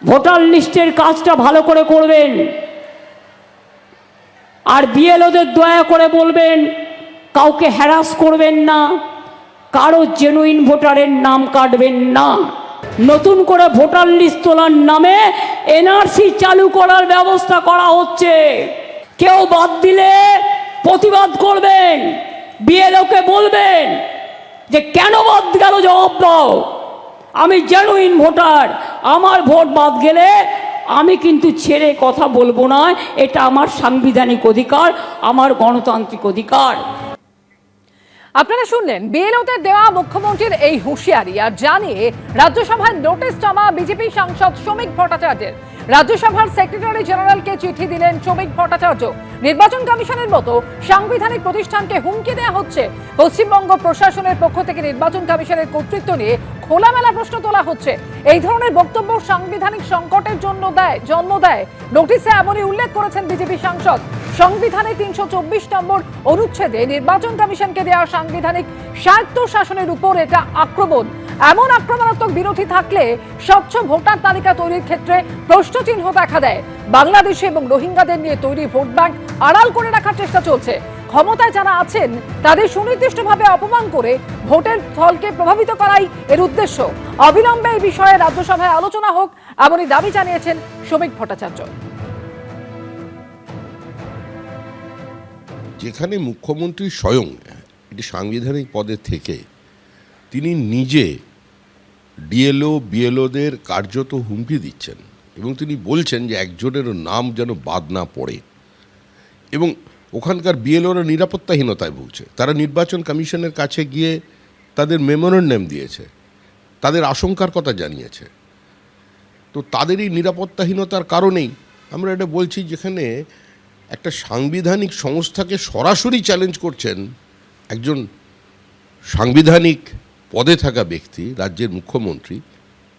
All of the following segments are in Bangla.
ভোটার লিস্টের কাজটা ভালো করে করবেন। আর বিএলওদের দয়া করে বলবেন কাউকে হ্যারাস করবেন না, কারো জেনুইন ভোটারের নাম কাটবেন না। নতুন করে ভোটার লিস্ট তোলার নামে এনআরসি চালু করার ব্যবস্থা করা হচ্ছে। কেউ বাদ দিলে প্রতিবাদ করবেন, বিএলওকে বলবেন যে কেন বাদ গেল জবাব দাও। আমি জেনুইন ভোটার, আমার ভোট বাদ গেলে আমি কিন্তু ছেড়ে কথা বলবো না। এটা আমার সাংবিধানিক অধিকার, আমার গণতান্ত্রিক অধিকার। আপনারা শুনলেন বিএলওদের দেওয়া মুখ্যমন্ত্রীর এই হুঁশিয়ারি আর জানিয়ে রাজ্যসভায় নোটিশ জমা বিজেপি সাংসদ শ্রমিক ভট্টাচার্যের। রাজ্যসভার সেক্রেটারি জেনারেলকে চিঠি দিলেন শ্রমিক ভট্টাচার্য। নির্বাচন কমিশনের মতো সাংবিধানিক প্রতিষ্ঠানকে হুমকি দেওয়া হচ্ছে। পশ্চিমবঙ্গ প্রশাসনের পক্ষ থেকে নির্বাচন কমিশনের কর্তৃত্ব নিয়ে খোলামেলা প্রশ্ন তোলা হচ্ছে। এই ধরনের বক্তব্য সাংবিধানিক সংকটের জন্ম দেয়। নোটিশে এমনই উল্লেখ করেছেন বিজেপি সাংসদ। সংবিধানের ৩২৪ নম্বর অনুচ্ছেদে নির্বাচন কমিশনকে দেওয়া সাংবিধানিক স্বায়ত্ত শাসনের উপর এটা আক্রমণ। এমন আক্রমণাত্মক বিরোধী থাকলে স্বচ্ছ ভোটার তালিকা তৈরির ক্ষেত্রে প্রশ্নচিহ্ন দেখা দেয়। বাংলাদেশে এবং রোহিঙ্গাদের নিয়ে তৈরি ভোট ব্যাংক আড়াল করে রাখার চেষ্টা চলছে। ক্ষমতায় যারা আছেন তাদের সুনির্দিষ্টভাবে অপমান করে ভোটের ফলকে প্রভাবিত করাই এর উদ্দেশ্য। অবিলম্বে এই বিষয়ে রাজ্যসভায় আলোচনা হোক, এমনই দাবি জানিয়েছেন শ্রমিক ভট্টাচার্য। যেখানে মুখ্যমন্ত্রী স্বয়ং এটি সাংবিধানিক পদে থেকে তিনি নিজে ডিএলও বিএলওদের কার্যত হুমকি দিচ্ছেন এবং তিনি বলছেন যে একজনেরও নাম যেন বাদ না পড়ে, এবং ওখানকার বিএলওরা নিরাপত্তাহীনতায় ভুগছে। তারা নির্বাচন কমিশনের কাছে গিয়ে তাদের মেমোরেন্ডাম দিয়েছে, তাদের আশঙ্কার কথা জানিয়েছে। তো তাদের এই নিরাপত্তাহীনতার কারণেই আমরা এটা বলছি, যেখানে একটা সাংবিধানিক সংস্থাকে সরাসরি চ্যালেঞ্জ করছেন একজন সাংবিধানিক পদে থাকা ব্যক্তি, রাজ্যের মুখ্যমন্ত্রী,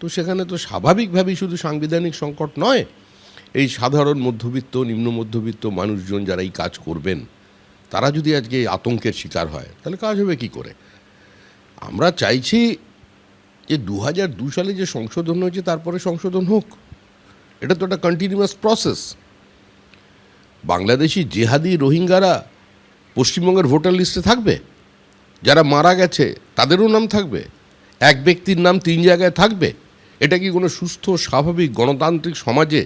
তো সেখানে তো স্বাভাবিকভাবেই শুধু সাংবিধানিক সংকট নয়, এই সাধারণ মধ্যবিত্ত নিম্ন মধ্যবিত্ত মানুষজন যারা এই কাজ করবেন তারা যদি আজকে আতঙ্কের শিকার হয় তাহলে কাজ হবে কি করে। আমরা চাইছি যে 2002 সালে যে সংশোধন হয়েছে তারপরে সংশোধন হোক। এটা তো একটা কন্টিনিউয়াস প্রসেস। বাংলাদেশি জেহাদি রোহিঙ্গারা পশ্চিমবঙ্গের ভোটার লিস্টে থাকবে, যারা মারা গেছে তাদেরও নাম থাকবে, এক ব্যক্তির নাম 3 জায়গায় থাকবে। এটা কি কোনো সুস্থ স্বাভাবিক গণতান্ত্রিক সমাজে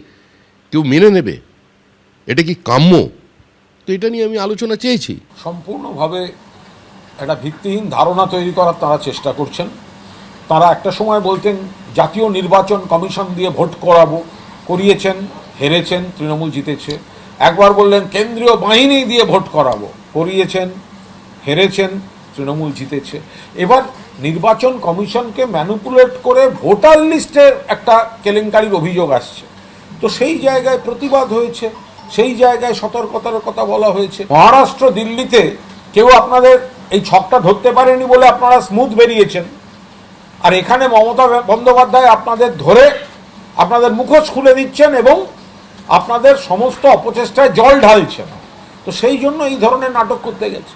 কেউ মেনে নেবে? এটা কি কাম্য? তো এটা নিয়ে আমি আলোচনা চেয়েছি। সম্পূর্ণভাবে একটা ভিত্তিহীন ধারণা তৈরি করার তারা চেষ্টা করছেন। তারা একটা সময় বলতেন জাতীয় নির্বাচন কমিশন দিয়ে ভোট করিয়েছেন, হেরেছেন, তৃণমূল জিতেছে। একবার বললেন কেন্দ্রীয় বাহিনী দিয়ে ভোট করিয়েছেন, হেরেছেন, তৃণমূল জিতেছে। এবার নির্বাচন কমিশনকে ম্যানিপুলেট করে ভোটার লিস্টের একটা কেলেঙ্কারির অভিযোগ আসছে। তো সেই জায়গায় প্রতিবাদ হয়েছে, সেই জায়গায় সতর্কতার কথা বলা হয়েছে। মহারাষ্ট্র দিল্লিতে কেউ আপনাদের এই ছকটা ধরতে পারেনি বলে আপনারা স্মুথ বেরিয়েছেন, আর এখানে মমতা বন্দ্যোপাধ্যায় আপনাদের ধরে আপনাদের মুখোশ খুলে দিচ্ছেন এবং আপনাদের সমস্ত অপচেষ্টায় জল ঢালছেন। তো সেই জন্য এই ধরনের নাটক করতে গেছে।